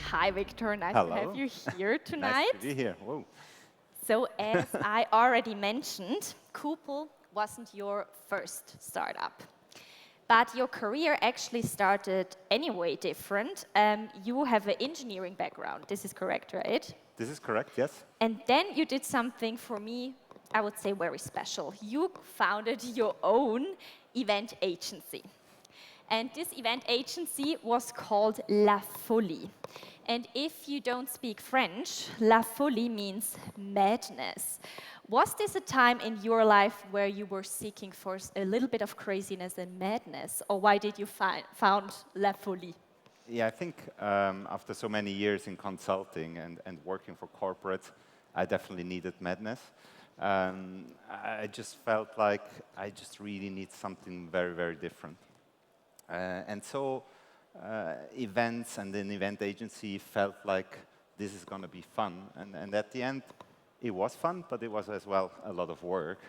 Hi, Victor. Nice to have Hello. you here tonight. Nice to be here. Whoa. So, as I already mentioned, Coople wasn't your first startup. But your career actually started anyway different. You have an engineering background. This is correct, right? This is correct, yes? And then you did something for me, I would say, very special. You founded your own event agency. And this event agency was called La Folie. And if you don't speak French, La Folie means madness. Was this a time in your life where you were seeking for a little bit of craziness and madness? Or why did you found La Folie? Yeah, I think after so many years in consulting and working for corporates, I definitely needed madness. I just felt like I just really need something very, very different. And so events and an event agency felt like this is going to be fun. And at the end, it was fun, but it was as well a lot of work,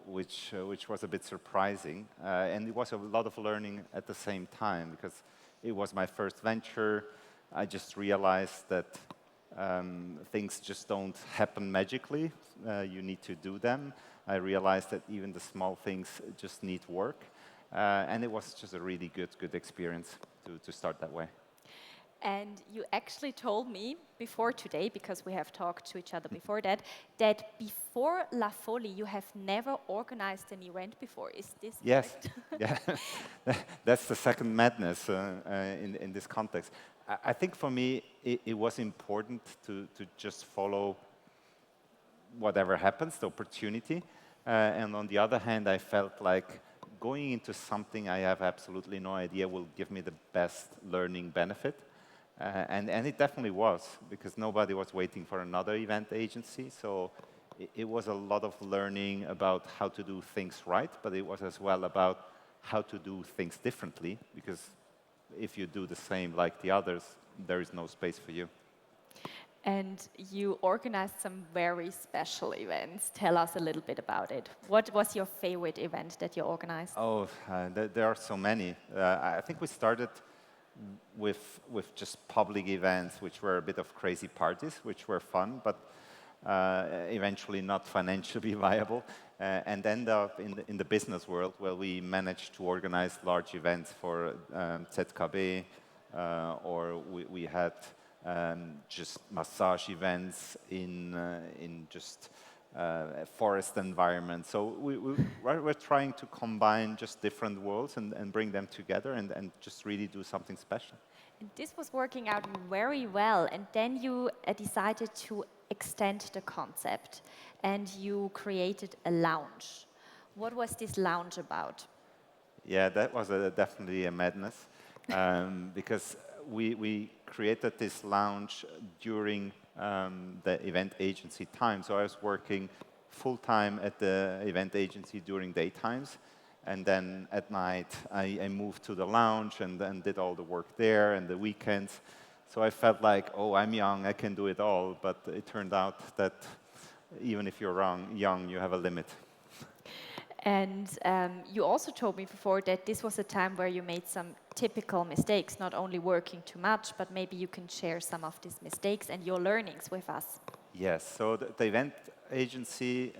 which was a bit surprising. And it was a lot of learning at the same time, because it was my first venture. I just realized that things just don't happen magically. You need to do them. I realized that even the small things just need work. And it was just a really good experience to start that way. And you actually told me before today, because we have talked to each other before that, that before La Folie, you have never organized an event before. Is this Yes, correct? yeah, that's the second madness in this context. I think for me, it was important to just follow whatever happens, the opportunity. And on the other hand, I felt like going into something I have absolutely no idea will give me the best learning benefit. And it definitely was, because nobody was waiting for another event agency. So it was a lot of learning about how to do things right, but it was as well about how to do things differently, because if you do the same like the others, there is no space for you. And you organized some very special events. Tell us a little bit about it. What was your favorite event that you organized? Oh, there are so many. I think we started with just public events, which were a bit of crazy parties, which were fun, but eventually not financially viable, and end up in the business world, where we managed to organize large events for ZKB, or we had just massage events in just forest environment. So we're trying to combine just different worlds and bring them together and just really do something special. And this was working out very well. And then you decided to extend the concept and you created a lounge. What was this lounge about? Yeah, that was definitely a madness, because we created this lounge during the event agency time. So I was working full-time at the event agency during daytimes, and then at night I moved to the lounge and did all the work there, and the weekends. So I felt like, oh, I'm young, I can do it all, but it turned out that even if you're young, you have a limit. And you also told me before that this was a time where you made some typical mistakes, not only working too much, but maybe you can share some of these mistakes and your learnings with us. Yes, so the event agency,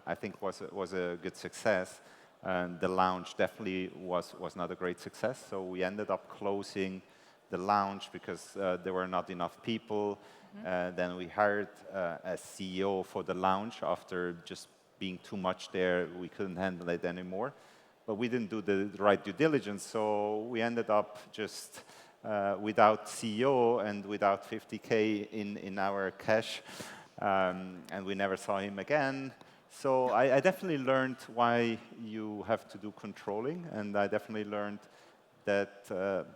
I think, was a good success. The lounge definitely was not a great success, so we ended up closing the lounge because there were not enough people. Then we hired a CEO for the lounge. After just being too much there, we couldn't handle it anymore. But we didn't do the right due diligence, so we ended up just without CEO and without 50K in our cash, and we never saw him again. So I definitely learned why you have to do controlling, and I definitely learned that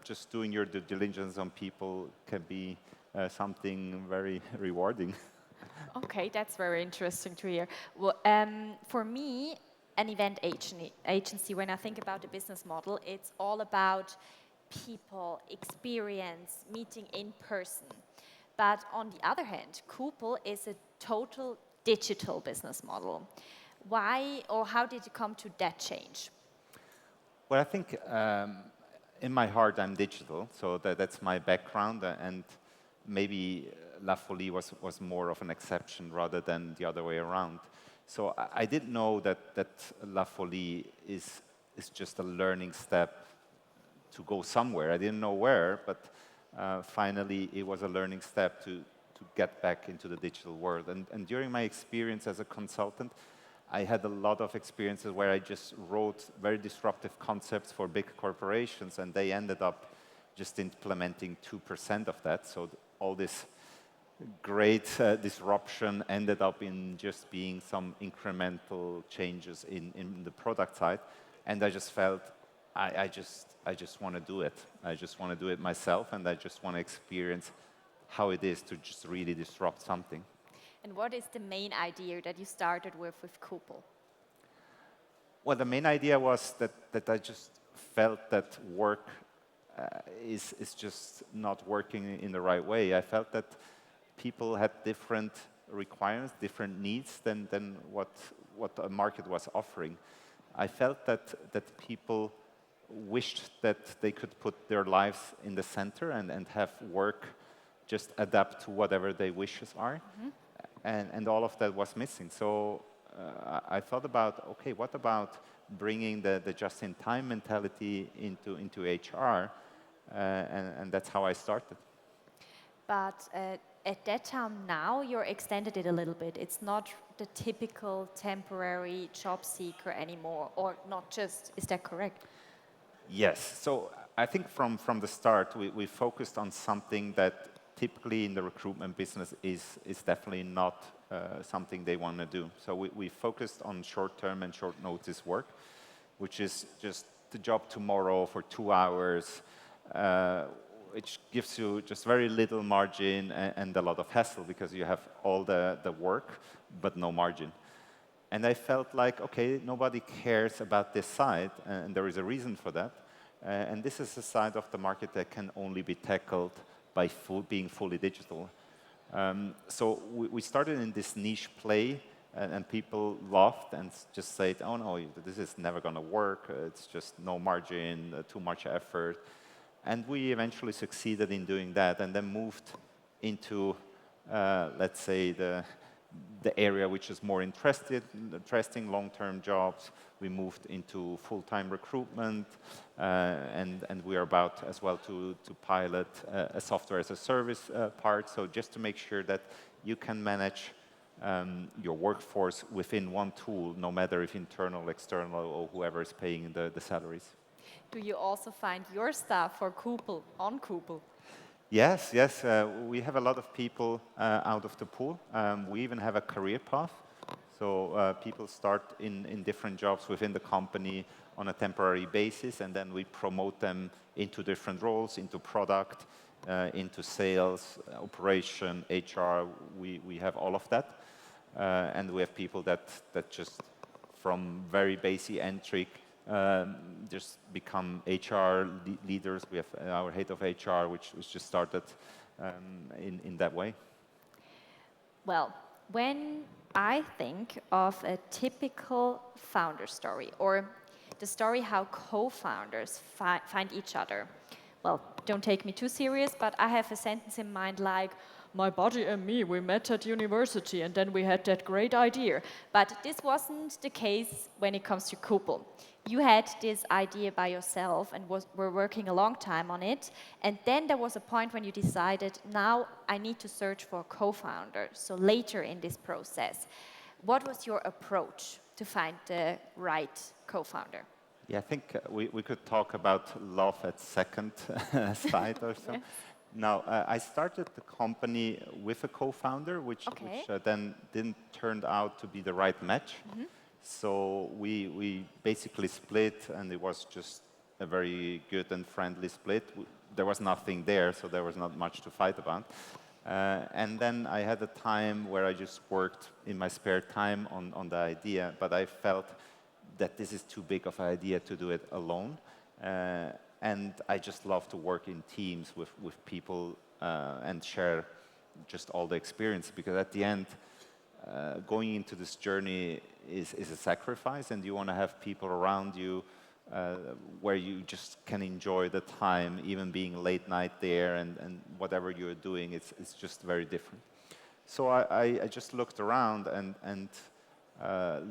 just doing your due diligence on people can be something very rewarding. Okay, that's very interesting to hear. Well, for me, an event agency, when I think about the business model, it's all about people, experience, meeting in person. But on the other hand, Coople is a total digital business model. Why or how did you come to that change? Well, I think in my heart, I'm digital, so that's my background, and maybe La Folie was more of an exception rather than the other way around. So I didn't know that La Folie is just a learning step to go somewhere. I didn't know where, but finally it was a learning step to get back into the digital world. And during my experience as a consultant, I had a lot of experiences where I just wrote very disruptive concepts for big corporations, and they ended up just implementing 2% of that. So all this great disruption ended up in just being some incremental changes in the product side. And I just felt, I just want to do it. I just want to do it myself, and I just want to experience how it is to just really disrupt something. And what is the main idea that you started with Coople? Well, the main idea was that I just felt that work is just not working in the right way. I felt that people had different requirements, different needs than what the market was offering. I felt that people wished that they could put their lives in the center and have work just adapt to whatever their wishes are. And all of that was missing. So I thought about, okay, what about bringing the just-in-time mentality into HR? And that's how I started. But at that time now, you're extended it a little bit. It's not the typical temporary job seeker anymore, or not just, is that correct? Yes. So I think from the start, we focused on something that typically in the recruitment business is definitely not something they want to do. So we focused on short-term and short-notice work, which is just the job tomorrow for 2 hours, which gives you just very little margin and a lot of hassle because you have all the work but no margin. And I felt like, okay, nobody cares about this side, and there is a reason for that. And this is a side of the market that can only be tackled by being fully digital. So we started in this niche play, and people laughed and just said, oh no, this is never going to work. It's just no margin, too much effort. And we eventually succeeded in doing that, and then moved into, let's say, the area which is more interesting, long-term jobs. We moved into full-time recruitment, and we are about as well to pilot a software as a service part. So just to make sure that you can manage your workforce within one tool, no matter if internal, external, or whoever is paying the salaries. Do you also find your staff for Coople on Coople? Yes, yes. We have a lot of people out of the pool. We even have a career path. So people start in different jobs within the company on a temporary basis, and then we promote them into different roles, into product, into sales, operation, HR. We have all of that. And we have people that just from very basic entry just become HR leaders. We have our head of HR, which just started in that way. Well, when I think of a typical founder story, or the story how co-founders find each other, well, don't take me too serious, but I have a sentence in mind like, my buddy and me, we met at university and then we had that great idea. But this wasn't the case when it comes to Coople. You had this idea by yourself and were working a long time on it. And then there was a point when you decided, now I need to search for a co-founder. So later in this process, what was your approach to find the right co-founder? Yeah, I think we could talk about love at second sight or so. Yeah. Now, I started the company with a co-founder, which then didn't turn out to be the right match. So we basically split, and it was just a very good and friendly split. There was nothing there, so there was not much to fight about. And then I had a time where I just worked in my spare time on the idea, but I felt that this is too big of an idea to do it alone. And I just love to work in teams with people and share just all the experience, because at the end, going into this journey is a sacrifice, and you want to have people around you where you just can enjoy the time, even being late night there, and whatever you're doing, it's just very different. So I just looked around and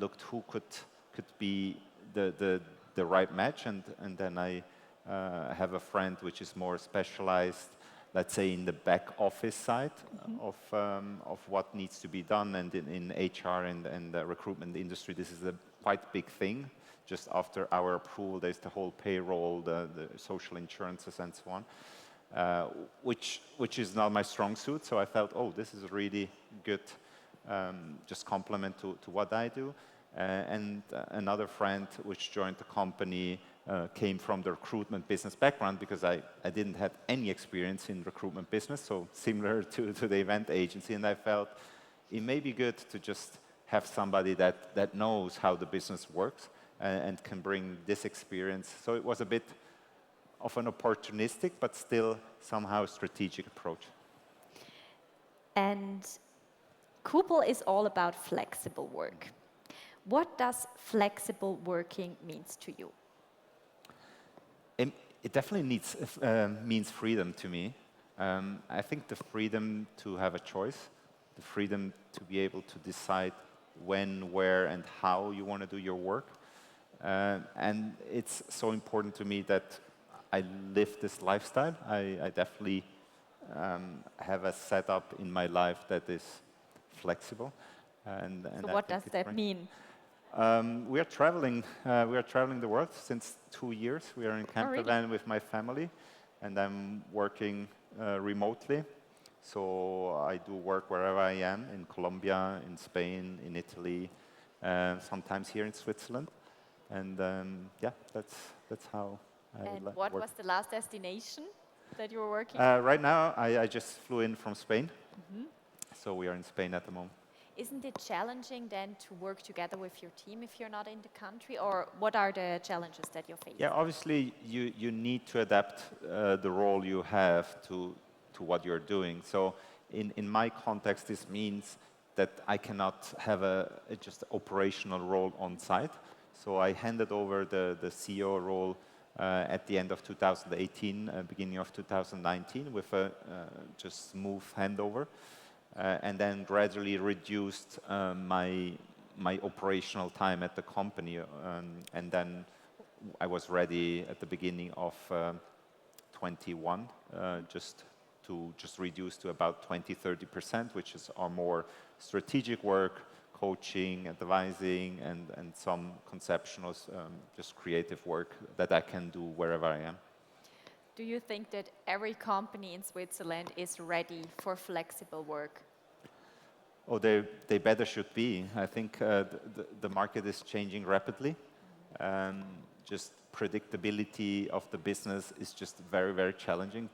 looked who could be the right match, and then I have a friend which is more specialized, let's say, in the back office side of what needs to be done, and in HR and the recruitment industry, this is a quite big thing. Just after our approval, there's the whole payroll, the social insurances, and so on, which is not my strong suit. So I felt, oh, this is a really good just complement to what I do. And another friend which joined the company came from the recruitment business background, because I didn't have any experience in recruitment business, so similar to the event agency. And I felt it may be good to just have somebody that knows how the business works and can bring this experience. So it was a bit of an opportunistic, but still somehow strategic approach. And Coople is all about flexible work. What does flexible working means to you? It definitely means freedom to me. I think the freedom to have a choice, the freedom to be able to decide when, where, and how you want to do your work. And it's so important to me that I live this lifestyle. I definitely have a setup in my life that is flexible. So what does that mean? We are traveling. We are traveling the world since 2 years. We are in camper van with my family, and I'm working remotely. So I do work wherever I am, in Colombia, in Spain, in Italy, sometimes here in Switzerland. And yeah, that's how I And work. what was the last destination that you were working? Right now, I just flew in from Spain. So we are in Spain at the moment. Isn't it challenging then to work together with your team if you're not in the country? Or what are the challenges that you're facing? Yeah, obviously you need to adapt the role you have to what you're doing. So in my context, this means that I cannot have a just operational role on site. So I handed over the CEO role at the end of 2018, beginning of 2019, with a just smooth handover. And then gradually reduced my operational time at the company, and then I was ready at the beginning of 21, just reduce to about 20-30%, which is our more strategic work, coaching, advising, and some conceptual, just creative work that I can do wherever I am. Do you think that every company in Switzerland is ready for flexible work? Oh, they better should be. I think the market is changing rapidly. Just predictability of the business is just very, very challenging.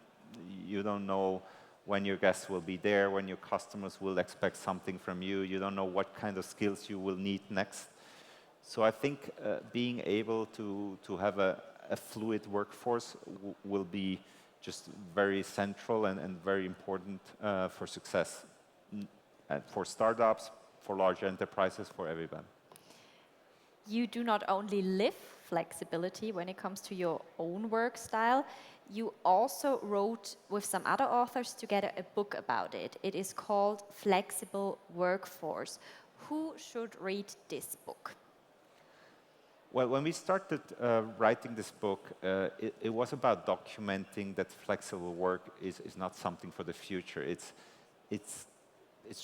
You don't know when your guests will be there, when your customers will expect something from you. You don't know what kind of skills you will need next. So I think being able to have a fluid workforce will be just very central and very important for success. For startups, for large enterprises, for everyone. You do not only live flexibility when it comes to your own work style, you also wrote with some other authors together a book about it. It is called Flexible Workforce. Who should read this book? Well, when we started writing this book, it was about documenting that flexible work is not something for the future. It's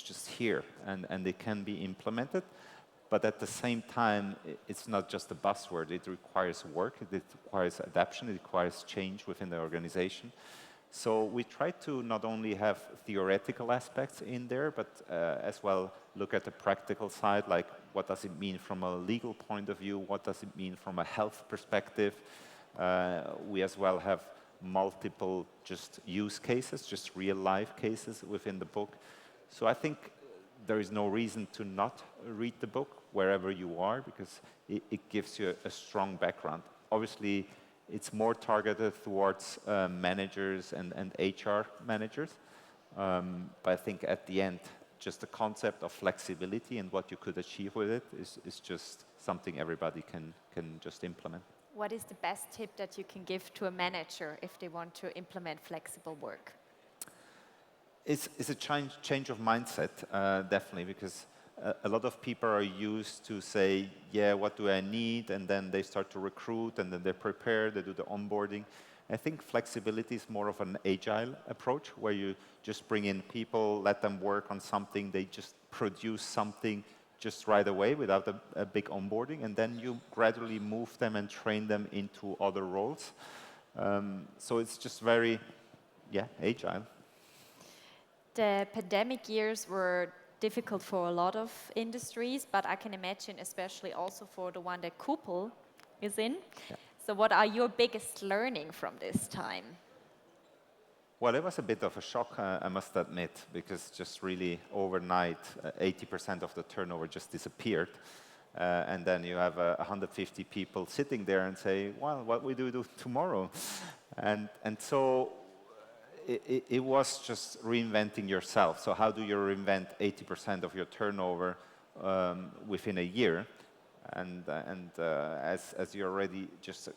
just here, and it can be implemented. But at the same time, it's not just a buzzword. It requires work, it requires adaptation, it requires change within the organization. So we try to not only have theoretical aspects in there, but as well look at the practical side, like what does it mean from a legal point of view, what does it mean from a health perspective. We as well have multiple just use cases, just real life cases within the book. So I think there is no reason to not read the book wherever you are, because it gives you a strong background. Obviously, it's more targeted towards managers and HR managers. But I think at the end, just the concept of flexibility and what you could achieve with it is just something everybody can just implement. What is the best tip that you can give to a manager if they want to implement flexible work? It's a change of mindset, definitely, because a lot of people are used to say, yeah, what do I need? And then they start to recruit, and then they prepare, they do the onboarding. I think flexibility is more of an agile approach, where you just bring in people, let them work on something, they just produce something just right away without a big onboarding, and then you gradually move them and train them into other roles. So it's just very, yeah, agile. The pandemic years were difficult for a lot of industries, but I can imagine especially also for the one that Coople is in. Yeah. So what are your biggest learning from this time? Well, it was a bit of a shock, I must admit, because just really overnight, 80% of the turnover just disappeared. And then you have 150 people sitting there and say, well, what we do tomorrow? And so it was just reinventing yourself. So how do you reinvent 80% of your turnover within a year? And as you're already just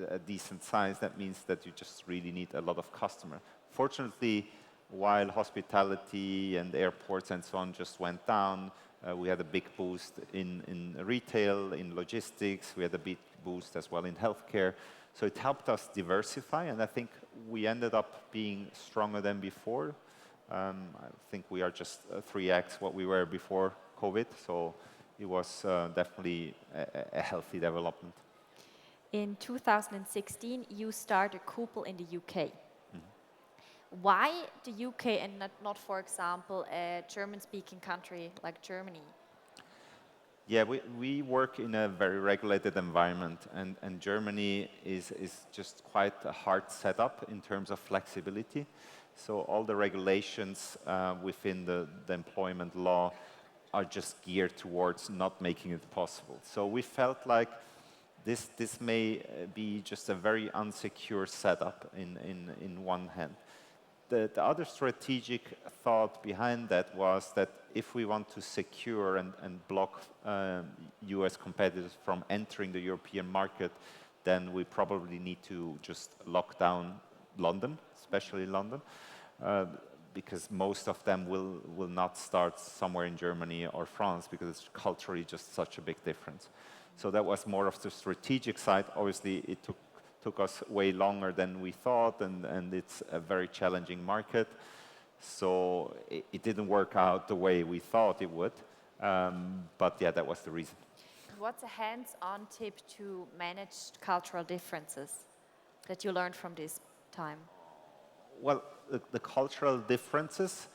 a decent size, that means that you just really need a lot of customer. Fortunately, while hospitality and airports and so on just went down, we had a big boost in retail, in logistics. We had a big boost as well in healthcare. So it helped us diversify, and I think we ended up being stronger than before. I think we are just 3x what we were before COVID, so it was definitely a healthy development. In 2016, you started Coople in the UK. Why the UK and not, for example, a German-speaking country like Germany? Yeah, we work in a very regulated environment, and Germany is just quite a hard setup in terms of flexibility. So all the regulations within the employment law are just geared towards not making it possible. So we felt like this may be just a very unsecure setup in one hand. The other strategic thought behind that was that if we want to secure and block US competitors from entering the European market, then we probably need to just lock down London, especially London, because most of them will not start somewhere in Germany or France because it's culturally just such a big difference. So that was more of the strategic side. Obviously, it took us way longer than we thought, and it's a very challenging market. So it didn't work out the way we thought it would. But yeah, that was the reason. What's a hands-on tip to manage cultural differences that you learned from this time? Well, the cultural differences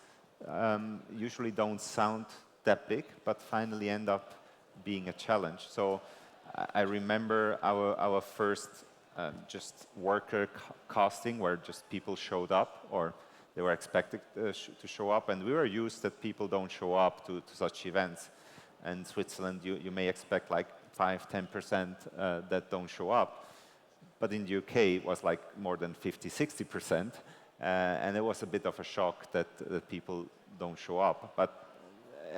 usually don't sound that big, but finally end up being a challenge. So I remember our first just worker casting, where just people showed up, or they were expected to show up, and we were used that people don't show up to such events. In Switzerland, you may expect like 5-10% that don't show up, but in the UK it was like more than 50-60%, and it was a bit of a shock that people don't show up. But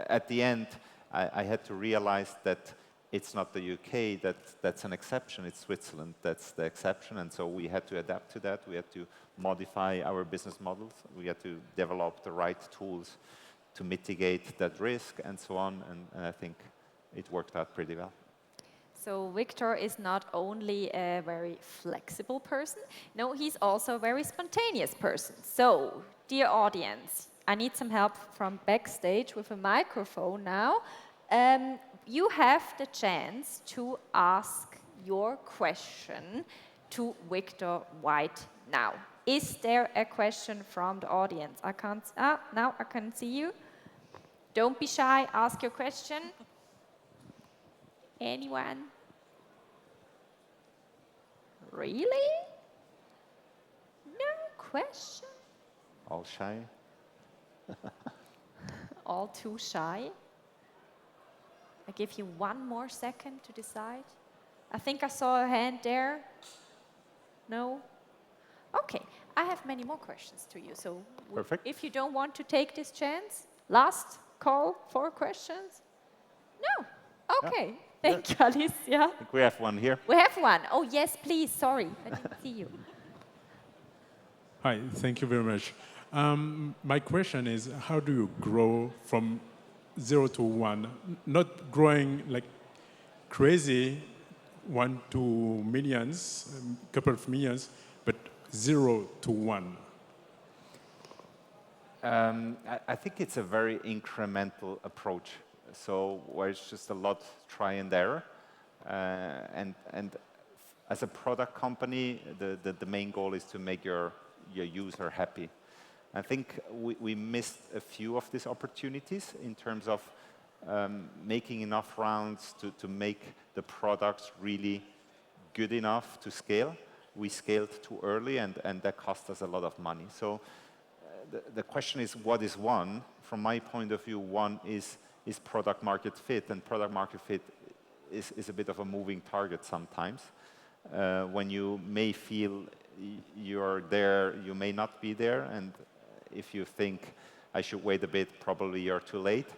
at the end, I had to realize that it's not the UK that's an exception, it's Switzerland that's the exception, and so we had to adapt to that. We had to modify our business models. We had to develop the right tools to mitigate that risk and so on, and I think it worked out pretty well. So Viktor is not only a very flexible person, no, he's also a very spontaneous person. So, dear audience, I need some help from backstage with a microphone now. You have the chance to ask your question to Viktor right now. Is there a question from the audience? Now I can see you. Don't be shy, ask your question. Anyone? Really? No question? All shy? All too shy? I give you 1 more second to decide. I think I saw a hand there. No? Okay, I have many more questions to you. So Perfect. If you don't want to take this chance, last call for questions? No? Okay. Yeah. Thank you, Alicia. I think we have one here. We have one. Oh, yes, please. Sorry, I didn't see you. Hi, thank you very much. My question is, how do you grow from 0 to 1? Not growing like crazy, 1 to millions, a couple of millions, but 0 to 1. I think it's a very incremental approach. So where it's just a lot try and error. And as a product company, the main goal is to make your user happy. I think we missed a few of these opportunities in terms of making enough rounds to make the products really good enough to scale. We scaled too early, and that cost us a lot of money. So the question is, what is one? From my point of view, one is product market fit, and product market fit is a bit of a moving target sometimes. When you may feel you're there, you may not be there, and if you think I should wait a bit, probably you're too late.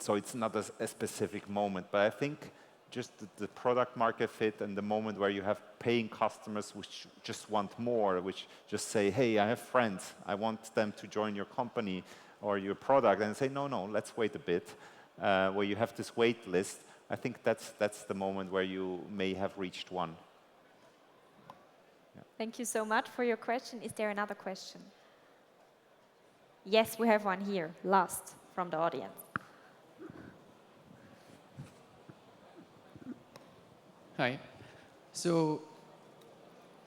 So it's not a specific moment, but I think just the product market fit and the moment where you have paying customers which just want more, which just say, hey, I have friends, I want them to join your company or your product, and say, no, let's wait a bit, where you have this wait list. I think that's the moment where you may have reached one. Yeah. Thank you so much for your question. Is there another question? Yes, we have one here, last from the audience. Hi. So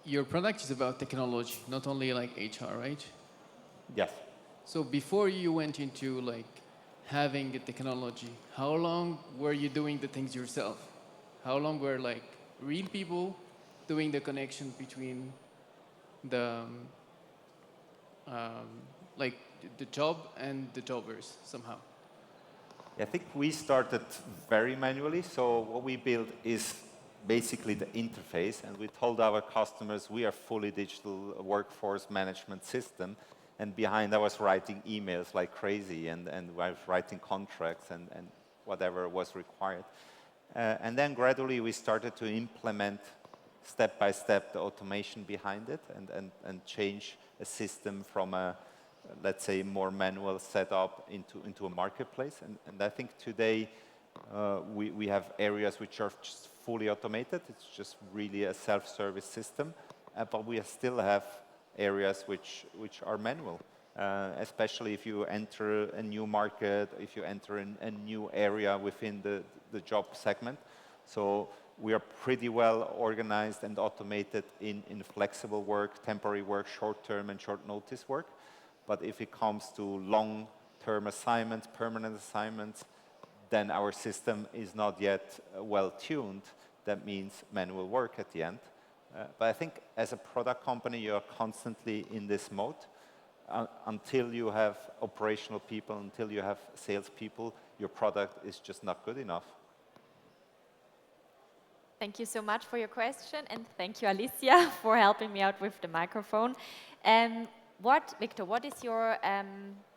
your product is about technology, not only like HR, right? Yes. So before you went into like having the technology, how long were you doing the things yourself? How long were like real people doing the connection between the like the job and the jobbers somehow? I think we started very manually. So what we built is basically the interface, and we told our customers we are fully digital workforce management system. And behind I was writing emails like crazy, and I was writing contracts and whatever was required. And then gradually we started to implement step by step the automation behind it, and change a system from a, let's say, more manual setup into a marketplace. And I think today we have areas which are just fully automated. It's just really a self-service system, but we still have areas which are manual, especially if you enter a new market, if you enter a new area within the job segment. So we are pretty well organized and automated in flexible work, temporary work, short-term and short notice work. But if it comes to long-term assignments, permanent assignments, then our system is not yet well tuned. That means manual work at the end. But I think as a product company, you are constantly in this mode until you have operational people, until you have salespeople, your product is just not good enough. Thank you so much for your question, and thank you, Alicia, for helping me out with the microphone. Viktor, what is your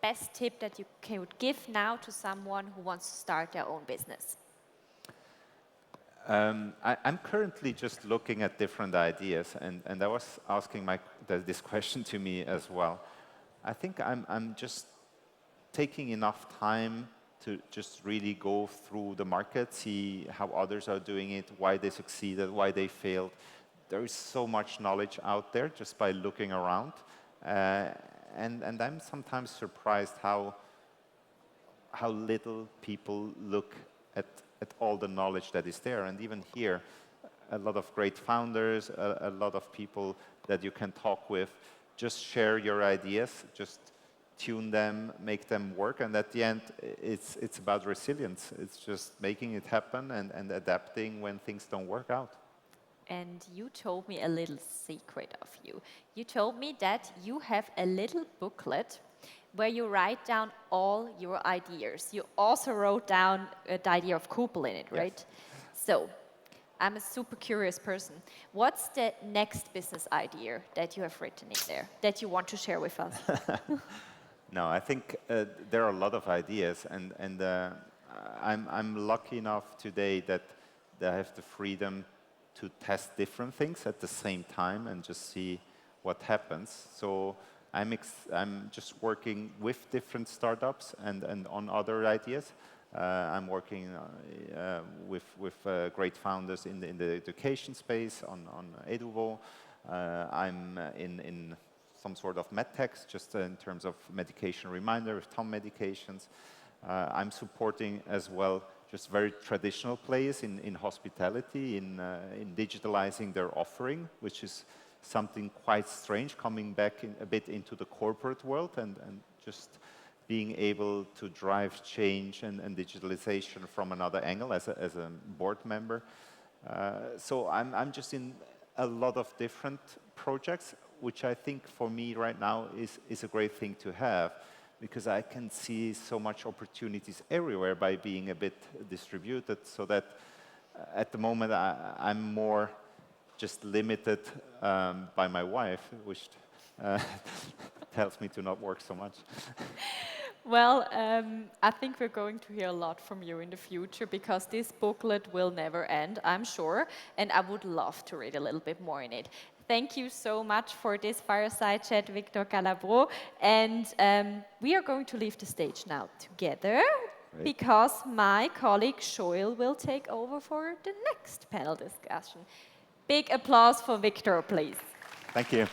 best tip that you could give now to someone who wants to start their own business? I'm currently just looking at different ideas, and I was asking this question to me as well. I think I'm just taking enough time to just really go through the market, see how others are doing it, why they succeeded, why they failed. There is so much knowledge out there just by looking around. And I'm sometimes surprised how little people look at all the knowledge that is there. And even here, a lot of great founders, a lot of people that you can talk with, just share your ideas, just tune them, make them work. And at the end, it's about resilience. It's just making it happen and adapting when things don't work out. And you told me a little secret of you. You told me that you have a little booklet where you write down all your ideas. You also wrote down the idea of Coople in it, right? Yes. So, I'm a super curious person. What's the next business idea that you have written in there that you want to share with us? No, I think there are a lot of ideas, and I'm lucky enough today that I have the freedom to test different things at the same time and just see what happens. So I'm just working with different startups and on other ideas. I'm working with great founders in the education space on Eduvo. I'm in some sort of medtech, just in terms of medication reminder with Tom medications. I'm supporting as well just very traditional players in hospitality, in digitalizing their offering, which is something quite strange, coming back a bit into the corporate world and just being able to drive change and digitalization from another angle as a board member. So I'm just in a lot of different projects, which I think for me right now is a great thing to have, because I can see so much opportunities everywhere by being a bit distributed, so that at the moment I'm more just limited by my wife, which tells me to not work so much. Well, I think we're going to hear a lot from you in the future, because this booklet will never end, I'm sure, and I would love to read a little bit more in it. Thank you so much for this fireside chat, Viktor Calabrò, and we are going to leave the stage now together, Great. because my colleague Joel will take over for the next panel discussion. Big applause for Viktor, please. Thank you.